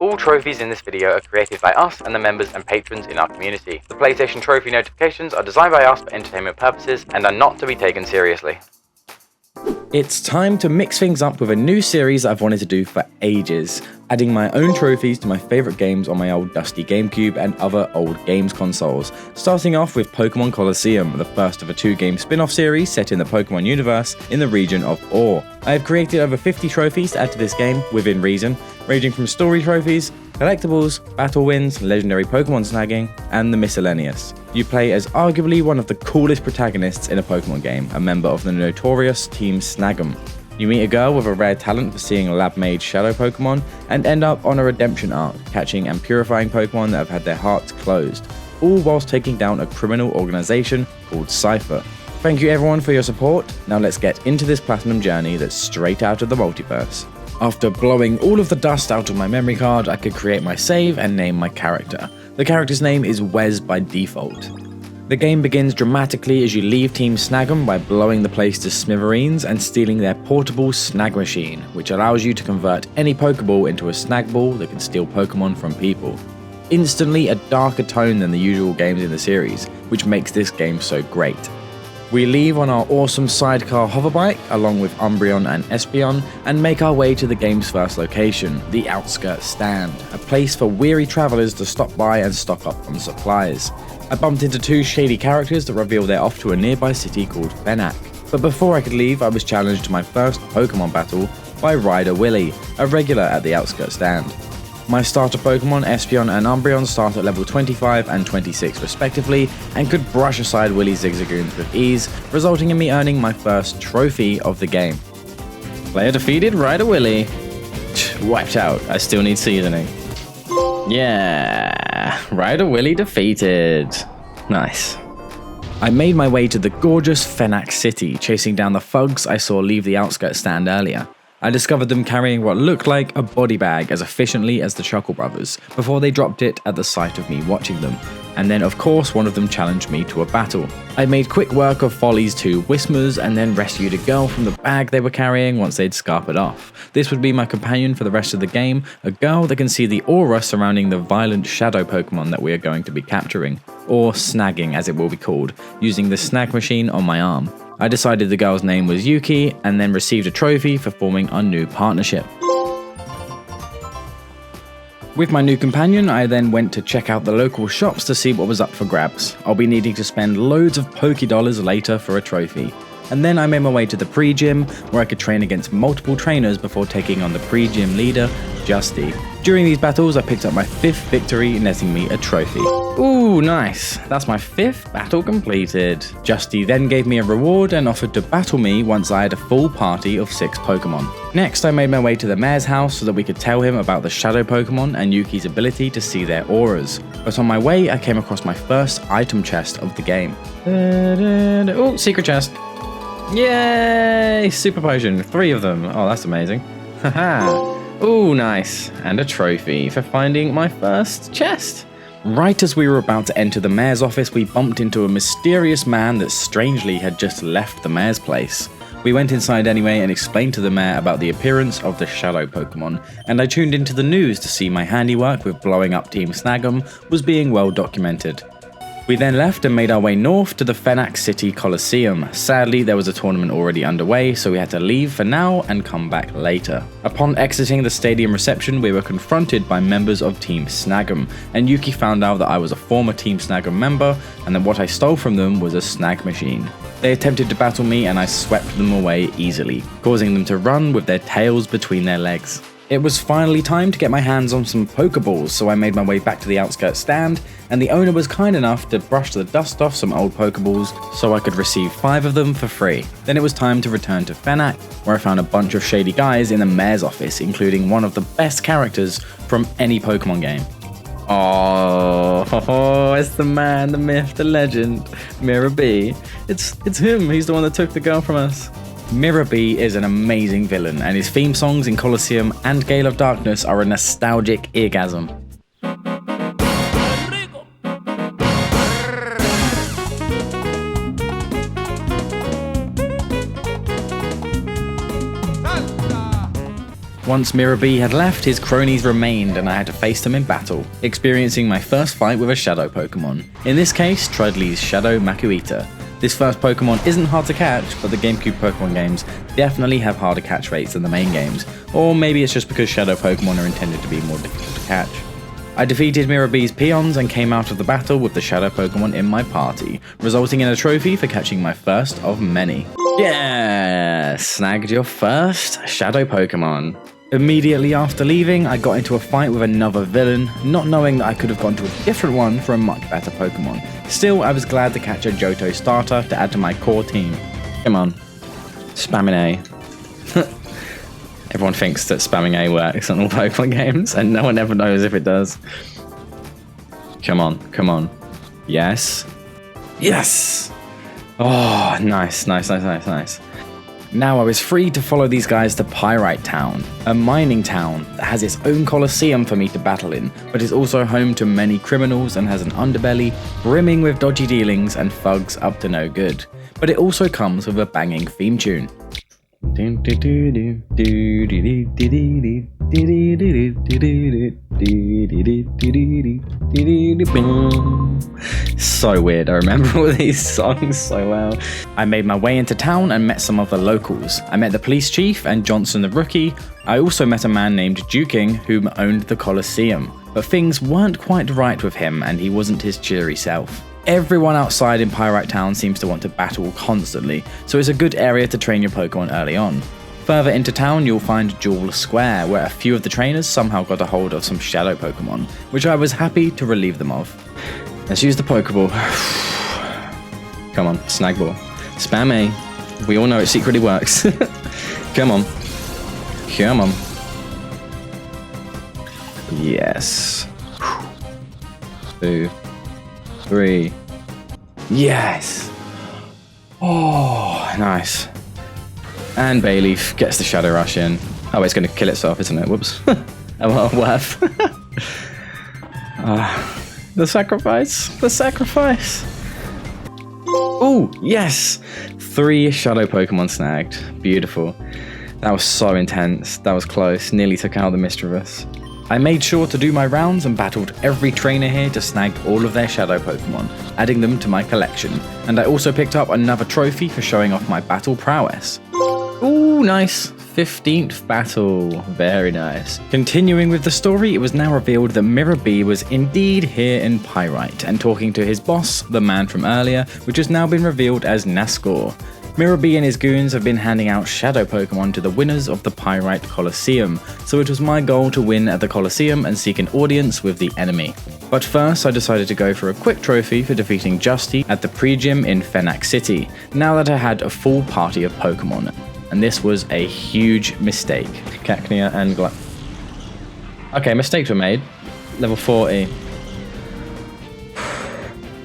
All trophies in this video are created by us and the members and patrons in our community. The PlayStation trophy notifications are designed by us for entertainment purposes and are not to be taken seriously. It's time to mix things up with a new series I've wanted to do for ages, adding my own trophies to my favourite games on my old dusty GameCube and other old games consoles, starting off with Pokémon Colosseum, the first of a 2-game spin-off series set in the Pokémon universe in the region of Ore. I have created over 50 trophies to add to this game, within reason, ranging from story trophies, collectibles, battle wins, legendary Pokémon snagging, and the miscellaneous. You play as arguably one of the coolest protagonists in a Pokémon game, a member of the notorious Team Snagging. You meet a girl with a rare talent for seeing lab-made Shadow Pokémon, and end up on a redemption arc, catching and purifying Pokémon that have had their hearts closed, all whilst taking down a criminal organisation called Cipher. Thank you everyone for your support. Now let's get into this platinum journey that's straight out of the multiverse. After blowing all of the dust out of my memory card, I could create my save and name my character. The character's name is Wes by default. The game begins dramatically as you leave Team Snagging by blowing the place to smithereens and stealing their portable snag machine, which allows you to convert any Pokeball into a snag ball that can steal Pokemon from people. Instantly a darker tone than the usual games in the series, which makes this game so great. We leave on our awesome sidecar hoverbike along with Umbreon and Espeon and make our way to the game's first location, the Outskirts Stand, a place for weary travellers to stop by and stock up on supplies. I bumped into 2 shady characters that reveal they're off to a nearby city called Fenac. But before I could leave, I was challenged to my first Pokemon battle by Rider Willie, a regular at the Outskirts Stand. My starter Pokemon, Espeon and Umbreon, start at level 25 and 26 respectively, and could brush aside Willie's Zigzagoons with ease, resulting in me earning my first trophy of the game. Player defeated, Rider Willie. Wiped out, I still need seasoning. Yeah, Rider Willie defeated. Nice. I made my way to the gorgeous Fenac City, chasing down the thugs I saw leave the Outskirts Stand earlier. I discovered them carrying what looked like a body bag as efficiently as the Chuckle Brothers, before they dropped it at the sight of me watching them, and then of course one of them challenged me to a battle. I made quick work of Folly's 2 Whismers and then rescued a girl from the bag they were carrying once they'd scarpered off. This would be my companion for the rest of the game, a girl that can see the aura surrounding the violent Shadow Pokémon that we are going to be capturing, or snagging as it will be called, using the snag machine on my arm. I decided the girl's name was Yuki, and then received a trophy for forming our new partnership. With my new companion, I then went to check out the local shops to see what was up for grabs. I'll be needing to spend loads of Pokédollars later for a trophy. And then I made my way to the pre-gym, where I could train against multiple trainers before taking on the pre-gym leader, Justy. During these battles, I picked up my 5th victory, netting me a trophy. Ooh, nice. That's my 5th battle completed. Justy then gave me a reward and offered to battle me once I had a full party of 6 Pokemon. Next, I made my way to the mayor's house so that we could tell him about the Shadow Pokemon and Yuki's ability to see their auras. But on my way, I came across my first item chest of the game. Oh, secret chest. Yay! Super potion, 3 of them. Oh, that's amazing. Haha. Ooh, nice. And a trophy for finding my first chest. Right as we were about to enter the mayor's office, we bumped into a mysterious man that strangely had just left the mayor's place. We went inside anyway and explained to the mayor about the appearance of the Shadow Pokémon, and I tuned into the news to see my handiwork with blowing up Team Snagging was being well documented. We then left and made our way north to the Fenac City Coliseum. Sadly, there was a tournament already underway, so we had to leave for now and come back later. Upon exiting the stadium reception, we were confronted by members of Team Snagging, and Yuki found out that I was a former Team Snagging member, and that what I stole from them was a snag machine. They attempted to battle me, and I swept them away easily, causing them to run with their tails between their legs. It was finally time to get my hands on some Pokeballs, so I made my way back to the Outskirts Stand, and the owner was kind enough to brush the dust off some old Pokeballs so I could receive 5 of them for free. Then it was time to return to Fenac, where I found a bunch of shady guys in the mayor's office, including one of the best characters from any Pokemon game. Oh, it's the man, the myth, the legend, Miror B. It's him, he's the one that took the girl from us. Miror B is an amazing villain, and his theme songs in Coliseum and Gale of Darkness are a nostalgic eargasm. Once Miror B had left, his cronies remained and I had to face them in battle, experiencing my first fight with a Shadow Pokémon. In this case, Tridley's Shadow Makuhita. This first Pokémon isn't hard to catch, but the GameCube Pokémon games definitely have harder catch rates than the main games, or maybe it's just because Shadow Pokémon are intended to be more difficult to catch. I defeated Miror B's peons and came out of the battle with the Shadow Pokémon in my party, resulting in a trophy for catching my first of many. Yeah! Snagged your first Shadow Pokémon. Immediately after leaving, I got into a fight with another villain, not knowing that I could have gone to a different one for a much better Pokemon. Still, I was glad to catch a Johto starter to add to my core team. Come on. Spamming A. Everyone thinks that spamming A works on all Pokemon games, and no one ever knows if it does. Come on, come on. Yes. Yes! Oh, nice. Now I was free to follow these guys to Pyrite Town, a mining town that has its own Coliseum for me to battle in, but is also home to many criminals and has an underbelly brimming with dodgy dealings and thugs up to no good. But it also comes with a banging theme tune. So weird, I remember all these songs so well. I made my way into town and met some of the locals. I met the police chief and Johnson the rookie. I also met a man named Duking who owned the Coliseum, but things weren't quite right with him and he wasn't his cheery self. Everyone outside in Pyrite Town seems to want to battle constantly, so it's a good area to train your Pokemon early on. Further into town, you'll find Jewel Square, where a few of the trainers somehow got a hold of some Shadow Pokemon, which I was happy to relieve them of. Let's use the Pokeball. Come on, Snag Ball. Spam A. We all know it secretly works. Come on. Come on. Yes. 2, 3. Yes. Oh, nice. And Bayleaf gets the Shadow Rush in. Oh, it's going to kill itself, isn't it? Whoops. Oh, well, worth. The sacrifice. The sacrifice. Oh, yes. 3 Shadow Pokemon snagged. Beautiful. That was so intense. That was close. Nearly took out the Mischievous. I made sure to do my rounds and battled every trainer here to snag all of their Shadow Pokemon, adding them to my collection. And I also picked up another trophy for showing off my battle prowess. Ooh, nice. 15th battle. Very nice. Continuing with the story, it was now revealed that Miror B was indeed here in Pyrite and talking to his boss, the man from earlier, which has now been revealed as Nascor. Miror B and his goons have been handing out Shadow Pokemon to the winners of the Pyrite Coliseum, so it was my goal to win at the Coliseum and seek an audience with the enemy. But first I decided to go for a quick trophy for defeating Justy at the pre-gym in Fenac City, now that I had a full party of Pokemon. And this was a huge mistake. Cacnea and Okay, mistakes were made. Level 40.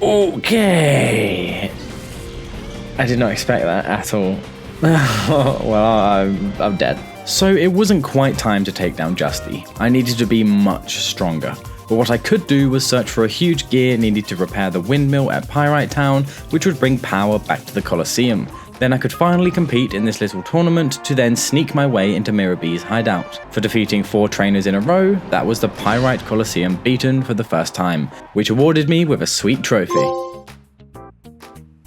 Okay. I did not expect that at all. Well, I'm dead. So it wasn't quite time to take down Justy. I needed to be much stronger. But what I could do was search for a huge gear needed to repair the windmill at Pyrite Town, which would bring power back to the Coliseum. Then I could finally compete in this little tournament to then sneak my way into Miror B's hideout. For defeating 4 trainers in a row, that was the Pyrite Coliseum beaten for the first time, which awarded me with a sweet trophy.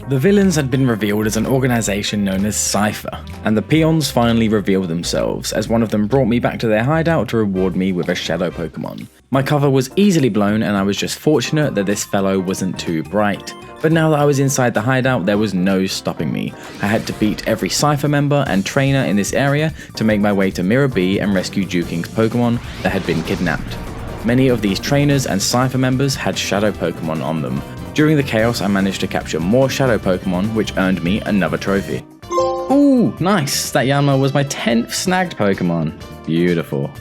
The villains had been revealed as an organisation known as Cipher, and the peons finally revealed themselves, as one of them brought me back to their hideout to reward me with a Shadow Pokemon. My cover was easily blown and I was just fortunate that this fellow wasn't too bright. But now that I was inside the hideout, there was no stopping me. I had to beat every Cipher member and trainer in this area to make my way to Miror B and rescue Duking's Pokemon that had been kidnapped. Many of these trainers and Cipher members had Shadow Pokemon on them. During the chaos, I managed to capture more Shadow Pokemon, which earned me another trophy. Ooh, nice! That Yanma was my 10th snagged Pokemon. Beautiful.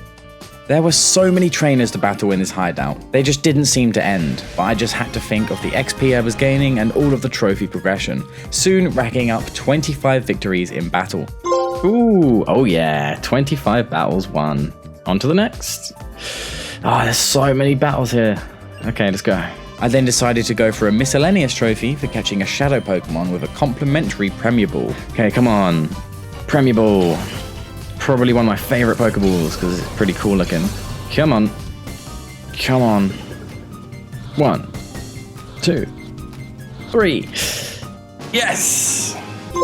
There were so many trainers to battle in this hideout, they just didn't seem to end, but I just had to think of the XP I was gaining and all of the trophy progression, soon racking up 25 victories in battle. Ooh, oh yeah, 25 battles won. On to the next. Ah, there's so many battles here. Okay, let's go. I then decided to go for a miscellaneous trophy for catching a Shadow Pokemon with a complimentary Premier Ball. Okay, come on. Premier Ball. probably one of my favorite Pokeballs because it's pretty cool looking. Come on. Come on. 1, 2, 3. Yes!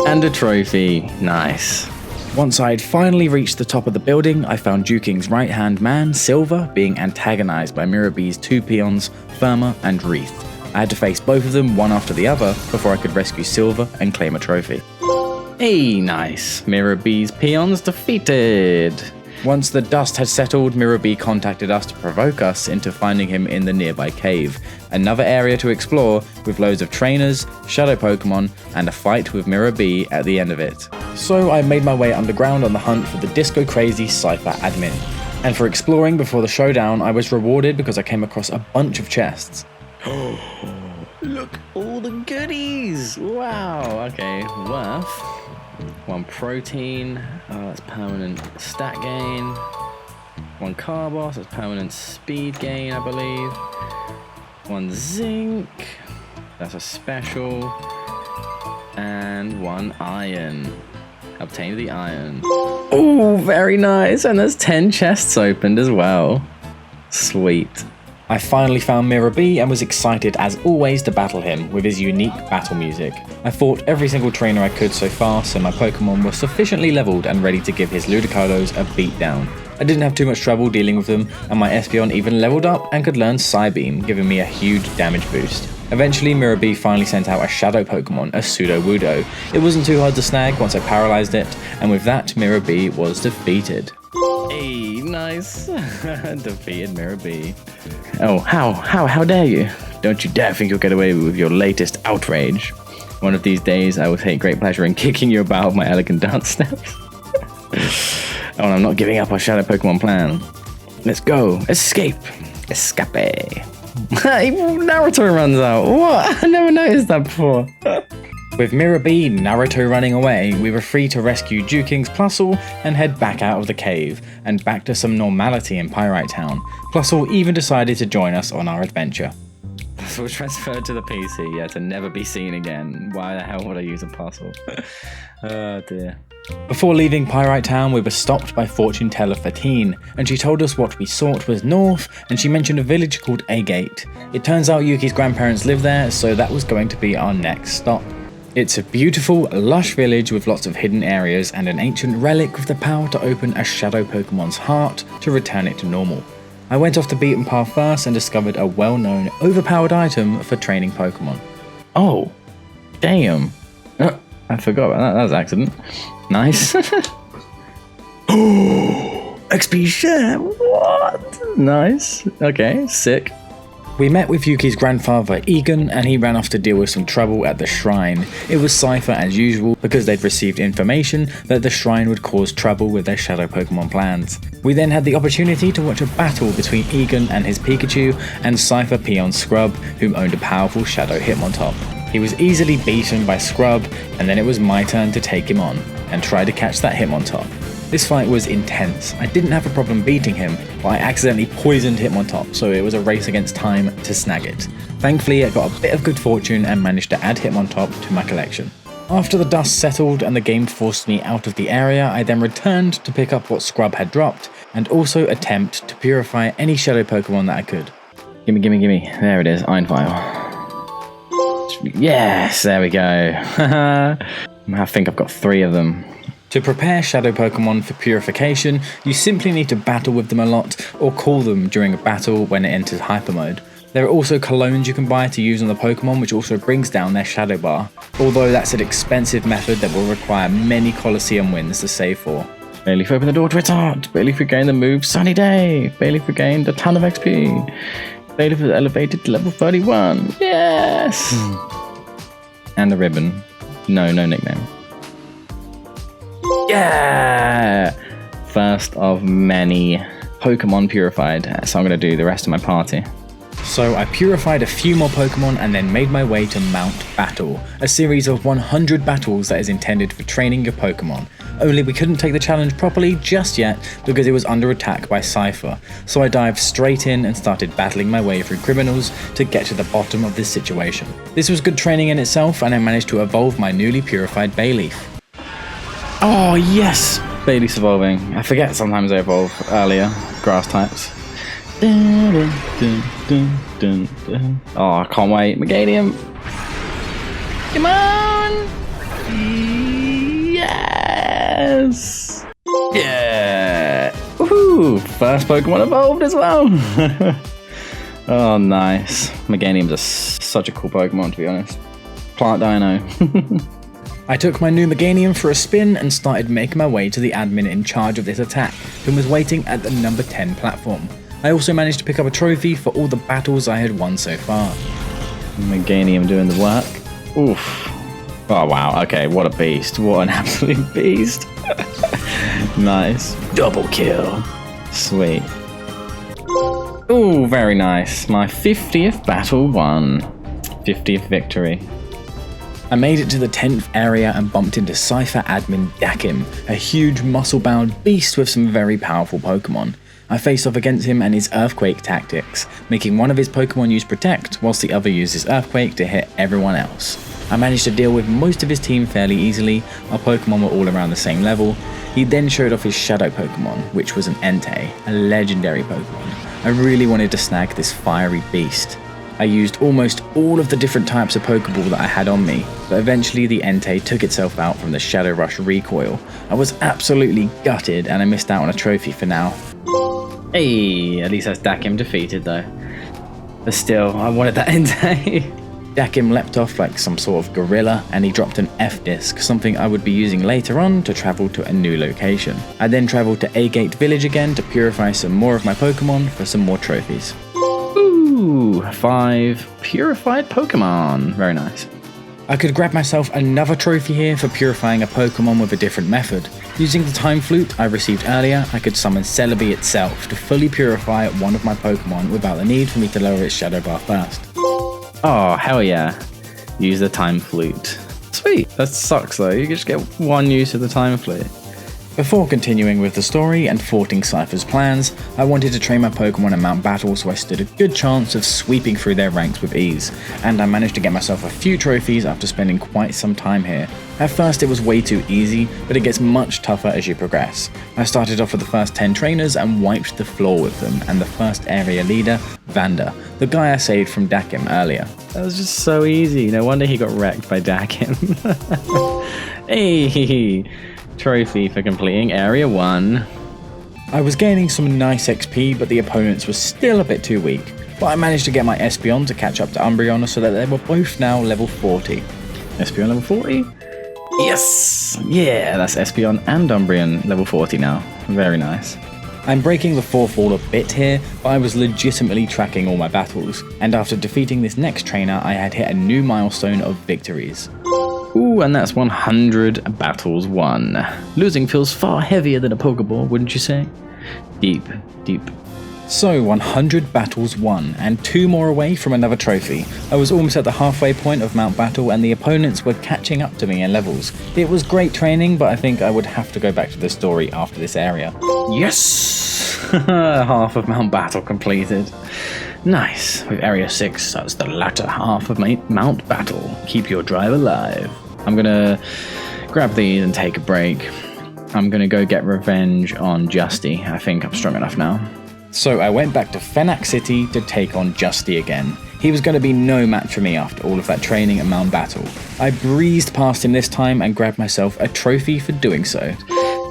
And a trophy. Nice. Once I had finally reached the top of the building, I found Duking's right-hand man, Silver, being antagonized by Miror B's 2 peons, Ferma and Reath. I had to face both of them one after the other before I could rescue Silver and claim a trophy. Hey, nice. Miror B's peons defeated. Once the dust had settled, Miror B contacted us to provoke us into finding him in the nearby cave, another area to explore with loads of trainers, shadow Pokemon, and a fight with Miror B at the end of it. So I made my way underground on the hunt for the disco crazy Cipher admin. And for exploring before the showdown, I was rewarded because I came across a bunch of chests. Look, all the goodies! Wow, okay, worth 1 protein, that's permanent stat gain. 1 Carbos, that's permanent speed gain, I believe. 1 zinc, that's a special. And 1 iron. Obtain the iron. Oh, very nice, and there's 10 chests opened as well. Sweet. I finally found Miror B and was excited as always to battle him with his unique battle music. I fought every single trainer I could so far, so my Pokemon were sufficiently leveled and ready to give his Ludicolo's a beatdown. I didn't have too much trouble dealing with them, and my Espeon even leveled up and could learn Psybeam, giving me a huge damage boost. Eventually, Miror B finally sent out a shadow Pokemon, a Sudowoodo. It wasn't too hard to snag once I paralyzed it, and with that, Miror B was defeated. Hey, nice. Defeated Miror B. Oh, how dare you? Don't you dare think you'll get away with your latest outrage. One of these days, I will take great pleasure in kicking you about with my elegant dance steps. Oh, and I'm not giving up our shadow Pokemon plan. Let's go. Escape. Escape. Naruto runs out. What? I never noticed that before. With Miror B, Naruto running away, we were free to rescue Duking's Plusle and head back out of the cave, and back to some normality in Pyrite Town. Plusle even decided to join us on our adventure. Plusle transferred to the PC, yeah, to never be seen again. Why the hell would I use a Plusle? Oh dear. Before leaving Pyrite Town, we were stopped by fortune teller Fatine, and she told us what we sought was north, and she mentioned a village called Agate. It turns out Yuki's grandparents live there, so that was going to be our next stop. It's a beautiful, lush village with lots of hidden areas and an ancient relic with the power to open a shadow Pokemon's heart to return it to normal. I went off the beaten path first and discovered a well-known, overpowered item for training Pokemon. Oh, damn. I forgot about that, that was an accident. Nice. Oh, XP share, what? Nice, okay, sick. We met with Yuki's grandfather Egan, and he ran off to deal with some trouble at the shrine. It was Cipher as usual because they'd received information that the shrine would cause trouble with their shadow Pokemon plans. We then had the opportunity to watch a battle between Egan and his Pikachu and Cipher peon Scrub, whom owned a powerful shadow Hitmontop. He was easily beaten by Scrub, and then it was my turn to take him on and try to catch that Hitmontop. This fight was intense. I didn't have a problem beating him, but I accidentally poisoned Hitmontop, so it was a race against time to snag it. Thankfully, I got a bit of good fortune and managed to add Hitmontop to my collection. After the dust settled and the game forced me out of the area, I then returned to pick up what Scrub had dropped, and also attempt to purify any shadow Pokemon that I could. Gimme. There it is, Iron File. Yes, there we go. I think I've got 3 of them. To prepare shadow Pokemon for purification, you simply need to battle with them a lot, or call them during a battle when it enters hyper mode. There are also colognes you can buy to use on the Pokemon, which also brings down their shadow bar, although that's an expensive method that will require many Coliseum wins to save for. Bayleaf opened the door to its heart. Bayleaf regained the move Sunny Day. Bayleaf regained a ton of XP. Bayleaf was elevated to level 31. Yes! And the ribbon. No nickname. Yeah! First of many Pokemon purified, so I'm going to do the rest of my party. So I purified a few more Pokemon and then made my way to Mount Battle, a series of 100 battles that is intended for training your Pokemon. Only we couldn't take the challenge properly just yet because it was under attack by Cipher, so I dived straight in and started battling my way through criminals to get to the bottom of this situation. This was good training in itself, and I managed to evolve my newly purified Bayleaf. Oh yes! Bailey's evolving. I forget sometimes they evolve earlier. Grass types. Dun, dun, dun, dun, dun, dun. Oh, I can't wait. Meganium. Come on. Yes. Yeah. Woohoo. First Pokemon evolved as well. Oh, nice. Meganium's such a cool Pokemon, to be honest. Plant Dino. I took my new Meganium for a spin and started making my way to the admin in charge of this attack, who was waiting at the number 10 platform. I also managed to pick up a trophy for all the battles I had won so far. Meganium doing the work. Oof. Oh wow, okay, what a beast. What an absolute beast. Nice. Double kill. Sweet. Ooh, very nice. My 50th battle won. 50th victory. I made it to the 10th area and bumped into Cipher admin Dakim, a huge muscle-bound beast with some very powerful Pokemon. I faced off against him and his Earthquake tactics, making one of his Pokemon use Protect, whilst the other uses Earthquake to hit everyone else. I managed to deal with most of his team fairly easily. Our Pokemon were all around the same level. He then showed off his Shadow Pokémon, which was an Entei, a legendary Pokemon. I really wanted to snag this fiery beast. I used almost all of the different types of Pokeball that I had on me, but eventually the Entei took itself out from the Shadow Rush recoil. I was absolutely gutted and I missed out on a trophy for now. Hey, at least that's Dakim defeated though. But still, I wanted that Entei. Dakim leapt off like some sort of gorilla and he dropped an F-disc, something I would be using later on to travel to a new location. I then travelled to Agate Village again to purify some more of my Pokemon for some more trophies. Ooh, 5 purified Pokemon. Very nice. I could grab myself another trophy here for purifying a Pokemon with a different method. Using the Time Flute I received earlier, I could summon Celebi itself to fully purify one of my Pokemon without the need for me to lower its shadow bar first. Oh, hell yeah. Use the Time Flute. Sweet. That sucks though, you just get one use of the Time Flute. Before continuing with the story and thwarting Cipher's plans, I wanted to train my Pokemon at Mount Battle so I stood a good chance of sweeping through their ranks with ease, and I managed to get myself a few trophies after spending quite some time here. At first it was way too easy, but it gets much tougher as you progress. I started off with the first 10 trainers and wiped the floor with them, and the first area leader, Vander, the guy I saved from Dakim earlier. That was just so easy, no wonder he got wrecked by Dakim. Hey! Trophy for completing Area 1. I was gaining some nice XP, but the opponents were still a bit too weak. But I managed to get my Espeon to catch up to Umbreon so that they were both now level 40. Espeon level 40? Yes! Yeah, that's Espeon and Umbreon level 40 now. Very nice. I'm breaking the fourth wall a bit here, but I was legitimately tracking all my battles, and after defeating this next trainer I had hit a new milestone of victories. Ooh, and that's 100 battles won. Losing feels far heavier than a Pokeball, wouldn't you say? Deep, deep. So, 100 battles won, and 2 more away from another trophy. I was almost at the halfway point of Mount Battle, and the opponents were catching up to me in levels. It was great training, but I think I would have to go back to the story after this area. Yes! Half of Mount Battle completed. Nice. With Area 6, that's the latter half of Mount Battle. Keep your drive alive. I'm gonna grab these and take a break. I'm gonna go get revenge on Justy. I think I'm strong enough now. So I went back to Fenac City to take on Justy again. He was going to be no match for me after all of that training at Mount Battle. I breezed past him this time and grabbed myself a trophy for doing so.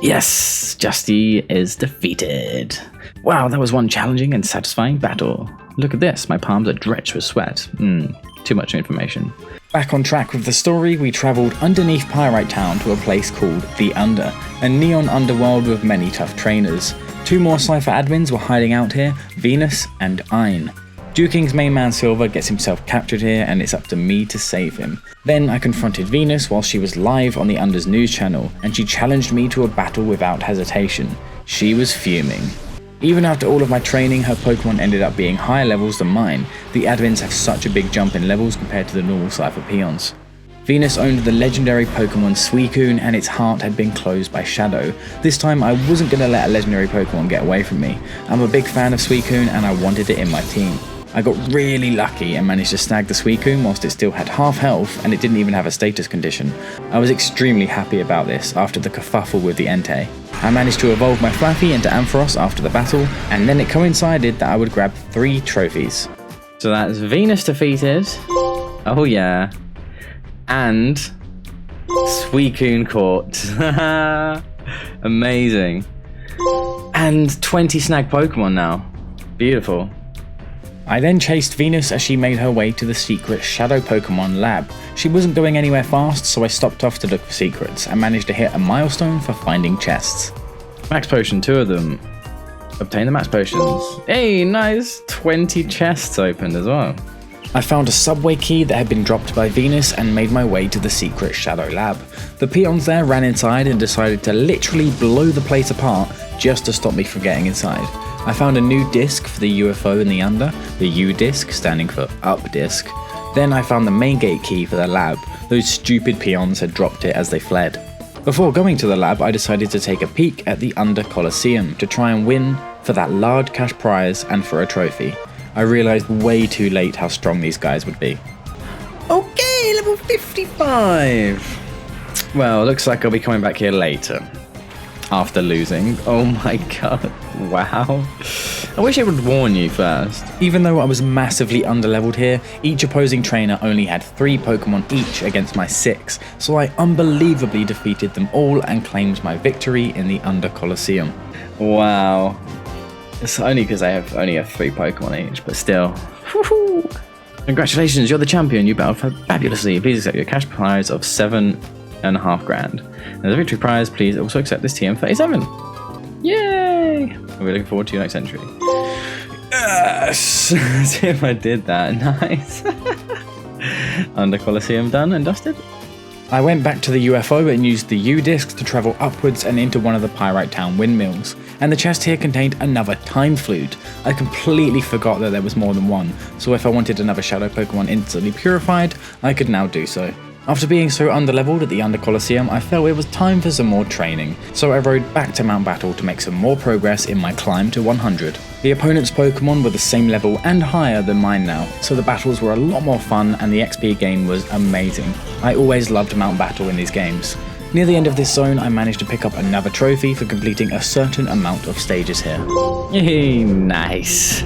Yes, Justy is defeated. Wow, that was one challenging and satisfying battle. Look at this, my palms are drenched with sweat. Too much information. Back on track with the story, we travelled underneath Pyrite Town to a place called The Under, a neon underworld with many tough trainers. 2 more Cipher admins were hiding out here, Venus and Ein. Duking's main man Silver gets himself captured here and it's up to me to save him. Then I confronted Venus while she was live on the Under's news channel and she challenged me to a battle without hesitation. She was fuming. Even after all of my training, her Pokemon ended up being higher levels than mine. The admins have such a big jump in levels compared to the normal Cipher peons. Venus owned the legendary Pokemon Suicune and its heart had been closed by Shadow. This time I wasn't going to let a legendary Pokemon get away from me. I'm a big fan of Suicune and I wanted it in my team. I got really lucky and managed to snag the Suicune whilst it still had half health and it didn't even have a status condition. I was extremely happy about this after the kerfuffle with the Entei. I managed to evolve my Flaffy into Ampharos after the battle, and then it coincided that I would grab 3 trophies. So that's Venus defeated, oh yeah, and Suicune caught. Amazing. And 20 snag Pokemon now. Beautiful. I then chased Venus as she made her way to the secret Shadow Pokémon lab. She wasn't going anywhere fast, so I stopped off to look for secrets and managed to hit a milestone for finding chests. Max Potion, 2 of them. Obtain the Max Potions. Hey, nice! 20 chests opened as well. I found a subway key that had been dropped by Venus and made my way to the secret Shadow lab. The peons there ran inside and decided to literally blow the place apart just to stop me from getting inside. I found a new disc for the UFO in the under, the U disc standing for up disc. Then I found the main gate key for the lab. Those stupid peons had dropped it as they fled. Before going to the lab, I decided to take a peek at the under Coliseum to try and win for that large cash prize and for a trophy. I realised way too late how strong these guys would be. Okay, level 55! Well, looks like I'll be coming back here later. After losing. Oh my god. Wow. I wish I would warn you first. Even though I was massively underleveled here, each opposing trainer only had 3 Pokemon each against my 6, so I unbelievably defeated them all and claimed my victory in the Under Coliseum. Wow. It's only because I only have 3 Pokemon each, but still. Woohoo! Congratulations, you're the champion. You battled fabulously. Please accept your cash prize of 7.5 grand. As a victory prize, please also accept this TM37. Yay! We're looking forward to your next entry. Yes! Let's see if I did that. Nice. Under Coliseum done and dusted. I went back to the UFO and used the U disc to travel upwards and into one of the Pyrite Town windmills. And the chest here contained another Time Flute. I completely forgot that there was more than one, so if I wanted another Shadow Pokemon instantly purified, I could now do so. After being so underleveled at the Under Coliseum, I felt it was time for some more training, so I rode back to Mount Battle to make some more progress in my climb to 100. The opponent's Pokemon were the same level and higher than mine now, so the battles were a lot more fun and the XP gain was amazing. I always loved Mount Battle in these games. Near the end of this zone, I managed to pick up another trophy for completing a certain amount of stages here. Yay, nice.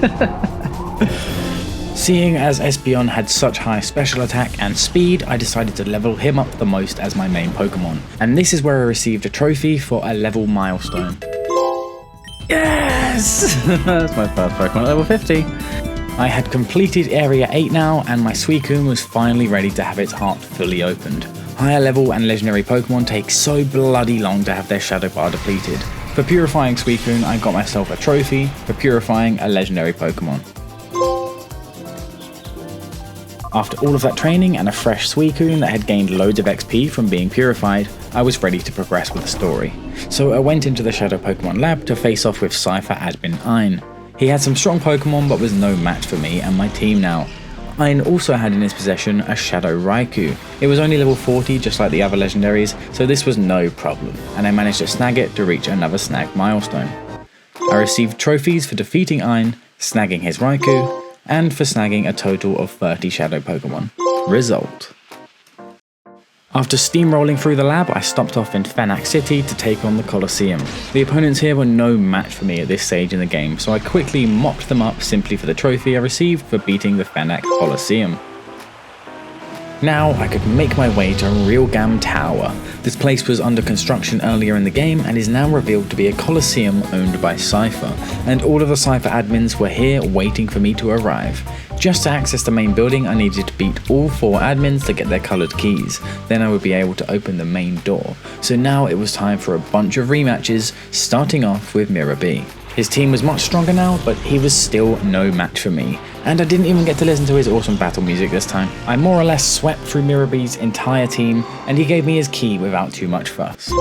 Seeing as Espeon had such high special attack and speed, I decided to level him up the most as my main Pokemon. And this is where I received a trophy for a level milestone. Yes! That's my first Pokemon at level 50. I had completed Area 8 now, and my Suicune was finally ready to have its heart fully opened. Higher level and legendary Pokemon take so bloody long to have their Shadow Bar depleted. For purifying Suicune, I got myself a trophy for purifying a legendary Pokemon. After all of that training and a fresh Suicune that had gained loads of XP from being purified, I was ready to progress with the story. So I went into the Shadow Pokémon lab to face off with Cipher admin Ein. He had some strong Pokemon but was no match for me and my team now. Ein also had in his possession a Shadow Raikou. It was only level 40 just like the other legendaries, so this was no problem, and I managed to snag it to reach another snag milestone. I received trophies for defeating Ein, snagging his Raikou, and for snagging a total of 30 Shadow Pokemon. Result. After steamrolling through the lab, I stopped off in Fenac City to take on the Coliseum. The opponents here were no match for me at this stage in the game, so I quickly mopped them up simply for the trophy I received for beating the Fenac Coliseum. Now I could make my way to Realgam Tower. This place was under construction earlier in the game and is now revealed to be a Coliseum owned by Cipher, and all of the Cipher admins were here waiting for me to arrive. Just to access the main building, I needed to beat all 4 admins to get their coloured keys, then I would be able to open the main door. So now it was time for a bunch of rematches, starting off with Miror B. His team was much stronger now, but he was still no match for me, and I didn't even get to listen to his awesome battle music this time. I more or less swept through Miror B's entire team, and he gave me his key without too much fuss.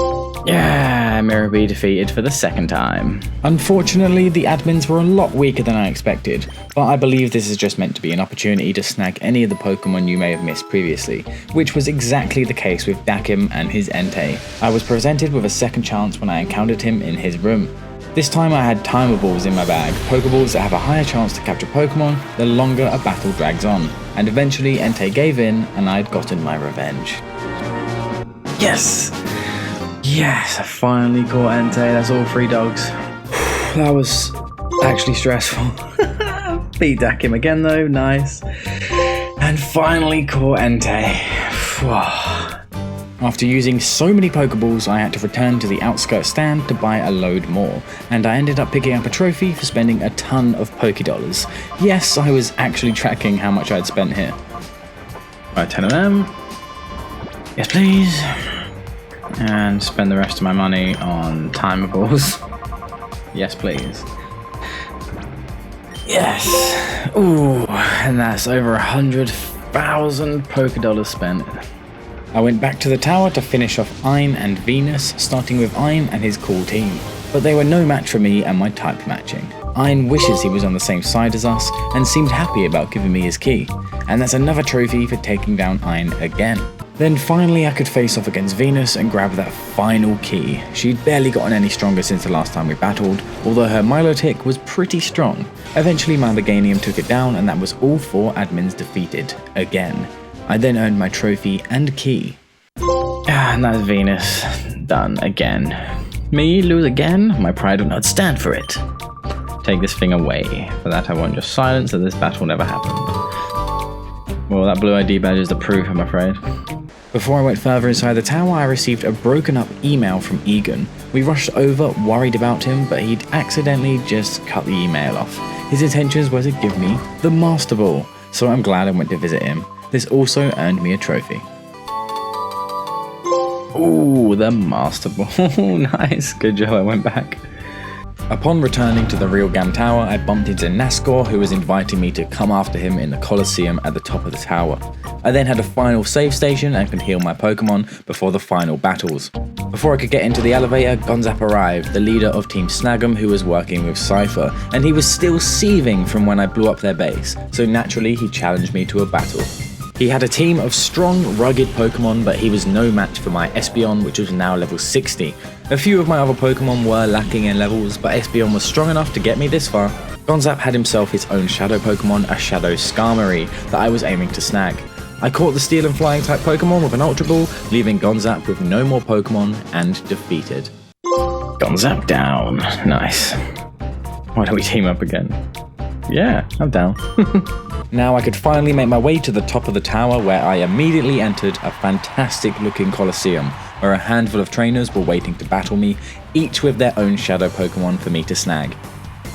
Yeah, Miror B defeated for the second time. Unfortunately, the admins were a lot weaker than I expected, but I believe this is just meant to be an opportunity to snag any of the Pokemon you may have missed previously, which was exactly the case with Dakim and his Entei. I was presented with a second chance when I encountered him in his room. This time I had timer balls in my bag, Pokeballs that have a higher chance to capture Pokemon the longer a battle drags on, and eventually Entei gave in and I'd gotten my revenge. Yes! Yes, I finally caught Entei, that's all 3 dogs. That was actually stressful. Beat Dakim again though, nice. And finally caught Entei. After using so many Pokeballs, I had to return to the outskirts stand to buy a load more, and I ended up picking up a trophy for spending a ton of Pokédollars. Yes, I was actually tracking how much I'd spent here. Right, 10 of them. Yes, please. And spend the rest of my money on timer balls. Yes, please. Yes. Ooh, and that's over 100,000 Pokédollars spent. I went back to the tower to finish off Ein and Venus, starting with Ein and his cool team. But they were no match for me and my type matching. Ein wishes he was on the same side as us and seemed happy about giving me his key. And that's another trophy for taking down Ein again. Then finally I could face off against Venus and grab that final key. She'd barely gotten any stronger since the last time we battled, although her Milotic was pretty strong. Eventually my Meganium took it down and that was all 4 admins defeated, again. I then earned my trophy and key. And that's Venus. Done again. Me lose again? My pride will not stand for it. Take this thing away. For that I want your silence that this battle never happened. Well, that blue ID badge is the proof, I'm afraid. Before I went further inside the tower, I received a broken up email from Egan. We rushed over, worried about him, but he'd accidentally just cut the email off. His intentions were to give me the Master Ball, so I'm glad I went to visit him. This also earned me a trophy. Ooh, the Master Ball. Nice, good job I went back. Upon returning to the Realgam Tower, I bumped into Nascor, who was inviting me to come after him in the Coliseum at the top of the tower. I then had a final save station and could heal my Pokemon before the final battles. Before I could get into the elevator, Gonzap arrived, the leader of Team Snagging, who was working with Cipher, and he was still seething from when I blew up their base, so naturally he challenged me to a battle. He had a team of strong, rugged Pokemon, but he was no match for my Espeon, which was now level 60. A few of my other Pokemon were lacking in levels, but Espeon was strong enough to get me this far. Gonzap had himself his own Shadow Pokemon, a Shadow Skarmory, that I was aiming to snag. I caught the Steel and Flying type Pokemon with an Ultra Ball, leaving Gonzap with no more Pokemon and defeated. Gonzap down. Nice. Why don't we team up again? Yeah, I'm down. Now I could finally make my way to the top of the tower, where I immediately entered a fantastic looking Coliseum, where a handful of trainers were waiting to battle me, each with their own Shadow Pokemon for me to snag.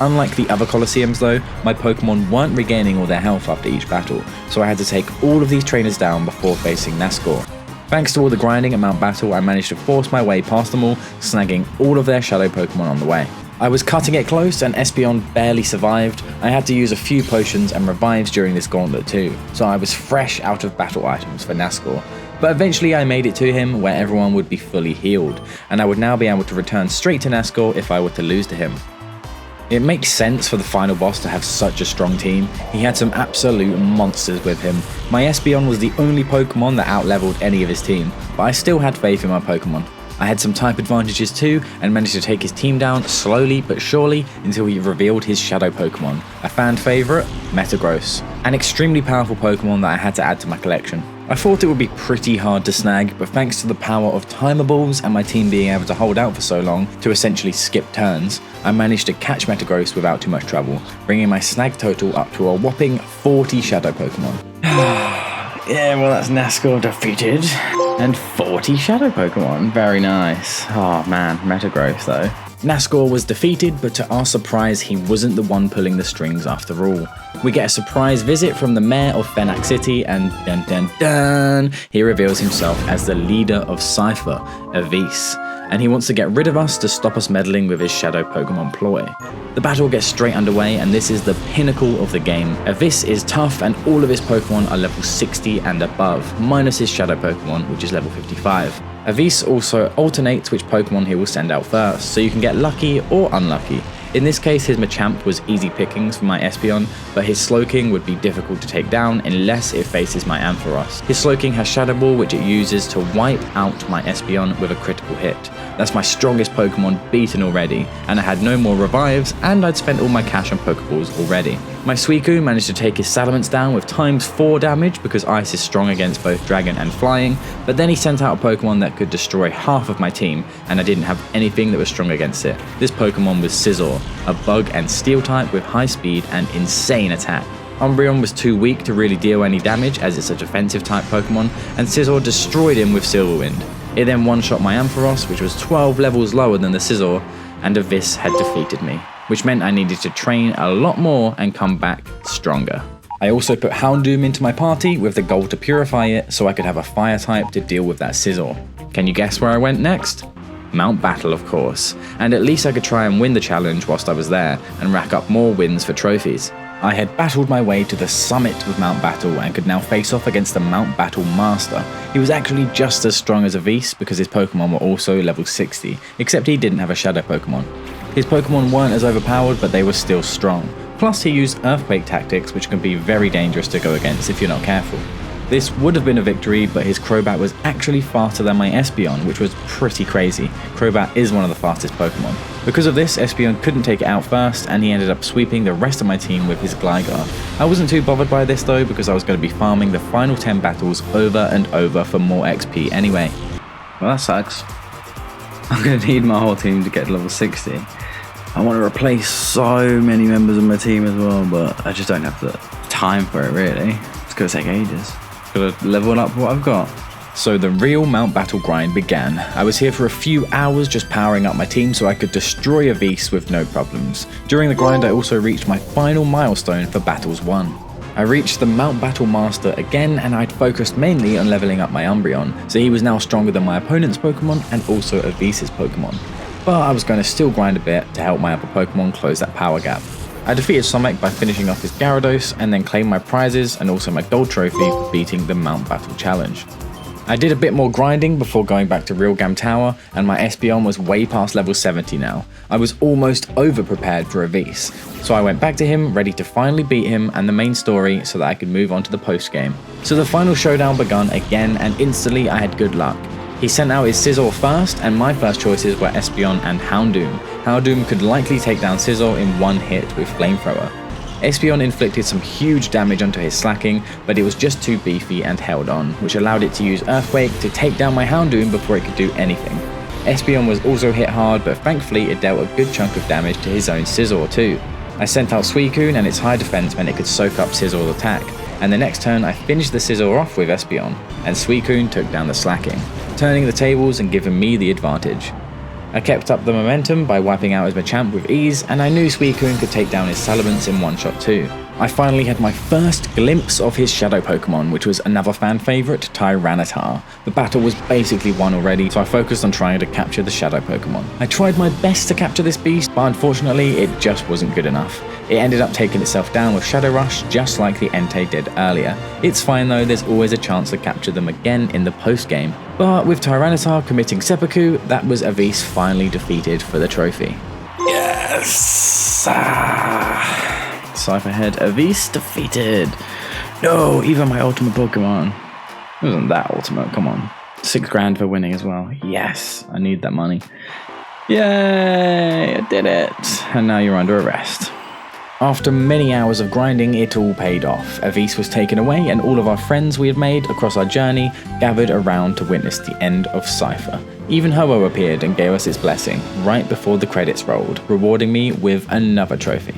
Unlike the other Colosseums though, my Pokemon weren't regaining all their health after each battle, so I had to take all of these trainers down before facing Nascor. Thanks to all the grinding at Mount Battle, I managed to force my way past them all, snagging all of their Shadow Pokemon on the way. I was cutting it close and Espeon barely survived. I had to use a few potions and revives during this gauntlet too, so I was fresh out of battle items for Nascor. But eventually I made it to him where everyone would be fully healed, and I would now be able to return straight to Nascor if I were to lose to him. It makes sense for the final boss to have such a strong team. He had some absolute monsters with him. My Espeon was the only Pokemon that out-leveled any of his team, but I still had faith in my Pokemon. I had some type advantages too, and managed to take his team down slowly but surely until he revealed his Shadow Pokemon, a fan favourite, Metagross, an extremely powerful Pokemon that I had to add to my collection. I thought it would be pretty hard to snag, but thanks to the power of timer balls and my team being able to hold out for so long to essentially skip turns, I managed to catch Metagross without too much trouble, bringing my snag total up to a whopping 40 Shadow Pokemon. Yeah, well that's Nascor defeated. And 40 Shadow Pokemon, very nice. Oh man, Metagross though. Nascor was defeated, but to our surprise he wasn't the one pulling the strings after all. We get a surprise visit from the mayor of Fenac City and dun dun dun, he reveals himself as the leader of Cipher, Avis, and he wants to get rid of us to stop us meddling with his Shadow Pokemon ploy. The battle gets straight underway and this is the pinnacle of the game. Avis is tough and all of his Pokemon are level 60 and above, minus his Shadow Pokemon which is level 55. Avis also alternates which Pokemon he will send out first, so you can get lucky or unlucky. In this case, his Machamp was easy pickings for my Espeon, but his Slowking would be difficult to take down unless it faces my Ampharos. His Slowking has Shadow Ball, which it uses to wipe out my Espeon with a critical hit. That's my strongest Pokemon beaten already, and I had no more revives, and I'd spent all my cash on Pokeballs already. My Suicune managed to take his Salamence down with ×4 damage because Ice is strong against both Dragon and Flying, but then he sent out a Pokemon that could destroy half of my team, and I didn't have anything that was strong against it. This Pokemon was Scizor, a Bug and Steel type with high speed and insane attack. Umbreon was too weak to really deal any damage as it's a defensive type Pokemon, and Scizor destroyed him with Silver Wind. It then one-shot my Ampharos, which was 12 levels lower than the Scizor, and a Vis had defeated me, which meant I needed to train a lot more and come back stronger. I also put Houndoom into my party with the goal to purify it so I could have a fire type to deal with that Scizor. Can you guess where I went next? Mount Battle, of course, and at least I could try and win the challenge whilst I was there and rack up more wins for trophies. I had battled my way to the summit of Mount Battle and could now face off against the Mount Battle Master. He was actually just as strong as a Vis because his Pokemon were also level 60, except he didn't have a Shadow Pokemon. His Pokemon weren't as overpowered, but they were still strong. Plus he used Earthquake tactics, which can be very dangerous to go against if you're not careful. This would have been a victory, but his Crobat was actually faster than my Espeon, which was pretty crazy. Crobat is one of the fastest Pokemon. Because of this, Espeon couldn't take it out first, and he ended up sweeping the rest of my team with his Gligar. I wasn't too bothered by this though, because I was going to be farming the final 10 battles over and over for more XP anyway. Well, that sucks. I'm going to need my whole team to get to level 60. I want to replace so many members of my team as well, but I just don't have the time for it really. It's going to take ages. Gotta level up what I've got. So the real Mount Battle grind began. I was here for a few hours just powering up my team so I could destroy a Vis with no problems. During the grind I also reached my final milestone for Battles 1. I reached the Mount Battle Master again, and I'd focused mainly on leveling up my Umbreon, so he was now stronger than my opponent's Pokemon and also a Vis's Pokemon. But I was going to still grind a bit to help my other Pokemon close that power gap. I defeated Sonic by finishing off his Gyarados and then claimed my prizes and also my gold trophy for beating the Mount Battle challenge. I did a bit more grinding before going back to Realgam Tower, and my Espeon was way past level 70 now. I was almost over prepared for a Vis, so I went back to him ready to finally beat him and the main story so that I could move on to the post game. So the final showdown begun again, and instantly I had good luck. He sent out his Scizor first, and my first choices were Espeon and Houndoom. Houndoom could likely take down Scizor in one hit with Flamethrower. Espeon inflicted some huge damage onto his Slacking, but it was just too beefy and held on, which allowed it to use Earthquake to take down my Houndoom before it could do anything. Espeon was also hit hard, but thankfully it dealt a good chunk of damage to his own Scizor too. I sent out Suicune, and its high defense meant it could soak up Scizor's attack, and the next turn I finished the Scizor off with Espeon, and Suicune took down the Slacking, turning the tables and giving me the advantage. I kept up the momentum by wiping out his Machamp with ease, and I knew Suicune could take down his Salamence in one shot too. I finally had my first glimpse of his Shadow Pokemon, which was another fan favourite, Tyranitar. The battle was basically won already, so I focused on trying to capture the Shadow Pokemon. I tried my best to capture this beast, but unfortunately it just wasn't good enough. It ended up taking itself down with Shadow Rush, just like the Entei did earlier. It's fine though, there's always a chance to capture them again in the post game. But with Tyranitar committing seppuku, that was a Vis finally defeated for the trophy. Yes! Cipher head, a Vis defeated. No, even my ultimate Pokemon. It wasn't that ultimate, come on. 6 grand for winning as well. Yes, I need that money. Yay, I did it. And now you're under arrest. After many hours of grinding, it all paid off. A Vis was taken away, and all of our friends we had made across our journey gathered around to witness the end of Cipher. Even Ho-Oh appeared and gave us its blessing, right before the credits rolled, rewarding me with another trophy.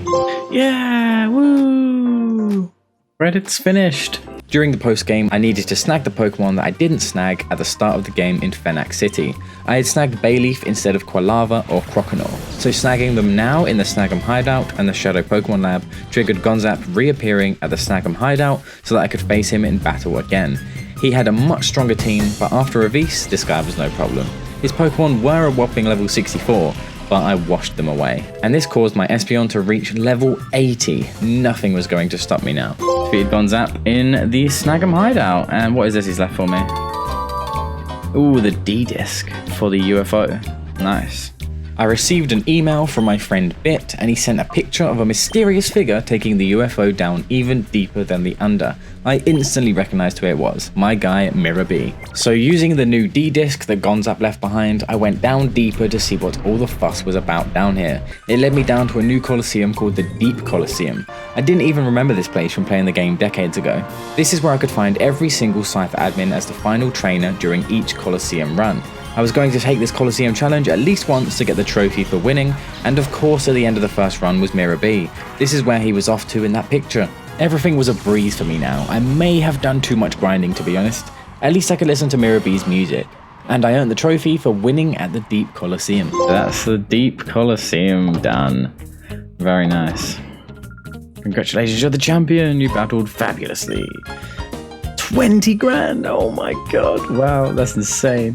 Yeah, woo! Credits finished. During the post-game, I needed to snag the Pokemon that I didn't snag at the start of the game in Fenac City. I had snagged Bayleaf instead of Quilava or Croconaw, so snagging them now in the Snagging hideout and the Shadow Pokemon lab triggered Gonzap reappearing at the Snagging hideout so that I could face him in battle again. He had a much stronger team, but after a Vis, this guy was no problem. His Pokemon were a whopping level 64, but I washed them away, and this caused my Espeon to reach level 80. Nothing was going to stop me now. Defeated Gonzap in the Snagging hideout, and what is this he's left for me? Ooh, the D-disc for the UFO. Nice. I received an email from my friend Bit, and he sent a picture of a mysterious figure taking the UFO down even deeper than the under. I instantly recognized who it was, my guy Miror B. So using the new D-disc that Gonzap left behind, I went down deeper to see what all the fuss was about down here. It led me down to a new Coliseum called the Deep Coliseum. I didn't even remember this place from playing the game decades ago. This is where I could find every single Cipher admin as the final trainer during each Coliseum run. I was going to take this Coliseum challenge at least once to get the trophy for winning, and of course at the end of the first run was Miror B. This is where he was off to in that picture. Everything was a breeze for me now. I may have done too much grinding, to be honest. At least I could listen to Miror B's music. And I earned the trophy for winning at the Deep Coliseum. That's the Deep Coliseum done. Very nice. Congratulations, you're the champion. You battled fabulously. 20 grand, oh my god, wow, that's insane.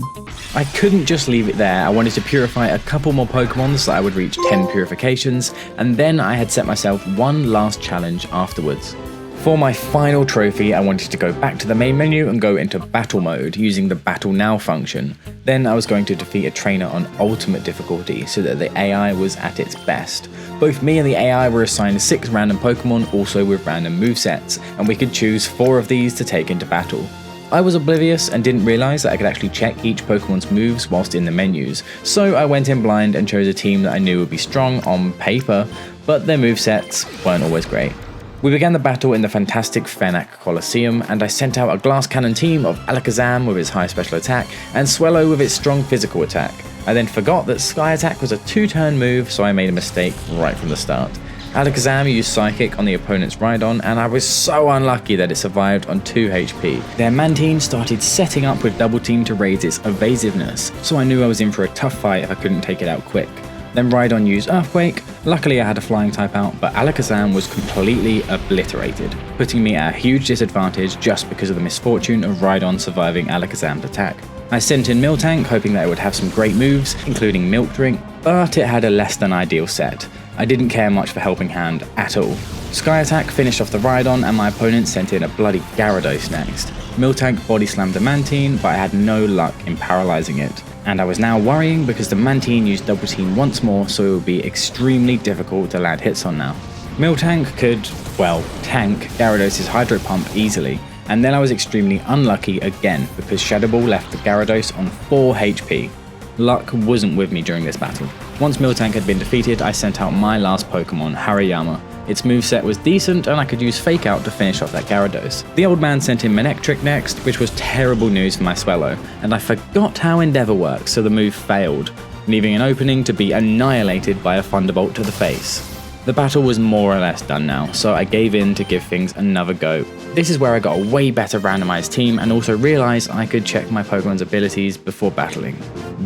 I couldn't just leave it there. I wanted to purify a couple more Pokemon so I would reach 10 purifications, and then I had set myself one last challenge afterwards. For my final trophy, I wanted to go back to the main menu and go into battle mode using the Battle Now function. Then I was going to defeat a trainer on ultimate difficulty so that the AI was at its best. Both me and the AI were assigned 6 random Pokemon, also with random movesets, and we could choose 4 of these to take into battle. I was oblivious and didn't realise that I could actually check each Pokemon's moves whilst in the menus, so I went in blind and chose a team that I knew would be strong on paper, but their movesets weren't always great. We began the battle in the fantastic Fenac Coliseum, and I sent out a glass cannon team of Alakazam with its high special attack and Swellow with its strong physical attack. I then forgot that Sky Attack was a 2-turn move, so I made a mistake right from the start. Alakazam used Psychic on the opponent's Rhydon, and I was so unlucky that it survived on 2 HP. Their Mantine started setting up with Double Team to raise its evasiveness, so I knew I was in for a tough fight if I couldn't take it out quick. Then Rhydon used Earthquake. Luckily I had a flying type out, but Alakazam was completely obliterated, putting me at a huge disadvantage just because of the misfortune of Rhydon surviving Alakazam's attack. I sent in Miltank hoping that it would have some great moves, including Milk Drink, but it had a less than ideal set. I didn't care much for Helping Hand at all. Sky Attack finished off the Rhydon and my opponent sent in a bloody Gyarados next. Miltank body slammed the Mantine, but I had no luck in paralysing it. And I was now worrying because the Mantine used Double Team once more, so it would be extremely difficult to land hits on now. Miltank could, well, tank Gyarados' Hydro Pump easily, and then I was extremely unlucky again because Shadow Ball left the Gyarados on 4 HP. Luck wasn't with me during this battle. Once Miltank had been defeated, I sent out my last Pokemon, Hariyama. Its moveset was decent and I could use Fake Out to finish off that Gyarados. The old man sent in Manectric next, which was terrible news for my Swellow, and I forgot how Endeavour works, so the move failed, leaving an opening to be annihilated by a Thunderbolt to the face. The battle was more or less done now, so I gave in to give things another go. This is where I got a way better randomized team and also realized I could check my Pokemon's abilities before battling.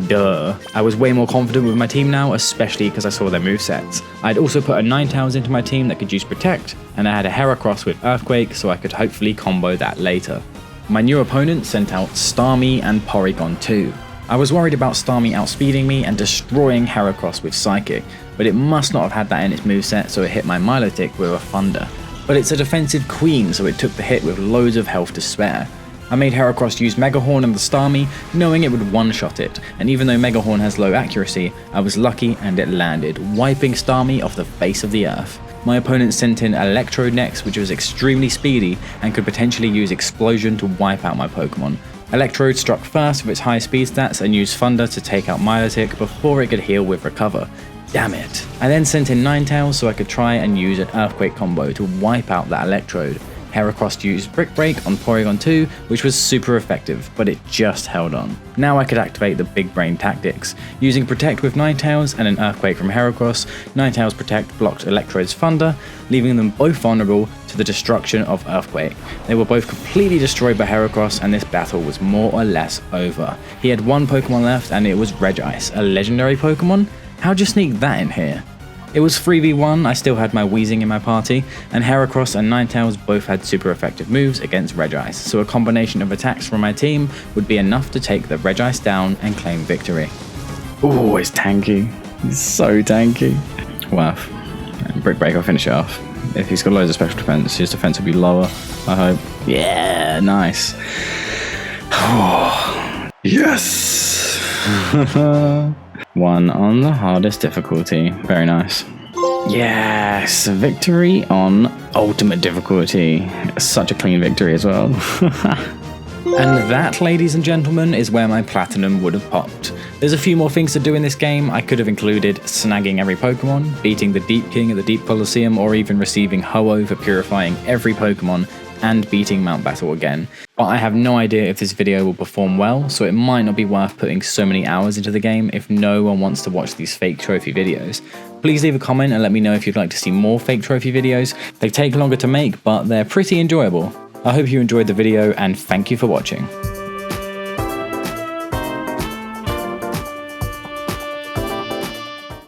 Duh. I was way more confident with my team now, especially because I saw their movesets. I'd also put a Ninetales into my team that could use Protect, and I had a Heracross with Earthquake, so I could hopefully combo that later. My new opponent sent out Starmie and Porygon 2. I was worried about Starmie outspeeding me and destroying Heracross with Psychic, but it must not have had that in its moveset, so it hit my Milotic with a Thunder. But it's a defensive queen, so it took the hit with loads of health to spare. I made Heracross use Mega Horn on the Starmie, knowing it would one-shot it, and even though Mega Horn has low accuracy, I was lucky and it landed, wiping Starmie off the face of the earth. My opponent sent in Electrode next, which was extremely speedy and could potentially use Explosion to wipe out my Pokemon. Electrode struck first with its high speed stats and used Thunder to take out Milotic before it could heal with Recover. Damn it. I then sent in Ninetales so I could try and use an Earthquake combo to wipe out that Electrode. Heracross used Brick Break on Porygon 2, which was super effective, but it just held on. Now I could activate the big brain tactics. Using Protect with Ninetales and an Earthquake from Heracross, Ninetales Protect blocked Electrode's Thunder, leaving them both vulnerable to the destruction of Earthquake. They were both completely destroyed by Heracross, and this battle was more or less over. He had one Pokemon left and it was Regice, a legendary Pokemon? How'd you sneak that in here? It was 3v1, I still had my Weezing in my party, and Heracross and Ninetales both had super effective moves against Regice, so a combination of attacks from my team would be enough to take the Regice down and claim victory. Oh, it's tanky. It's so tanky. Wow. Brick Break, I'll finish it off. If he's got loads of special defense, his defense will be lower, I hope. Yeah, nice. Oh, yes! one on the hardest difficulty. Very nice. Yes, victory on ultimate difficulty. Such a clean victory as well. And that, ladies and gentlemen, is where my platinum would have popped. There's a few more things to do in this game. I could have included snagging every Pokemon, beating the Deep King at the Deep Coliseum, or even receiving Ho-Oh for purifying every Pokemon and beating Mount Battle again. But I have no idea if this video will perform well, so it might not be worth putting so many hours into the game if no one wants to watch these fake trophy videos. Please leave a comment and let me know if you'd like to see more fake trophy videos. They take longer to make, but they're pretty enjoyable. I hope you enjoyed the video and thank you for watching.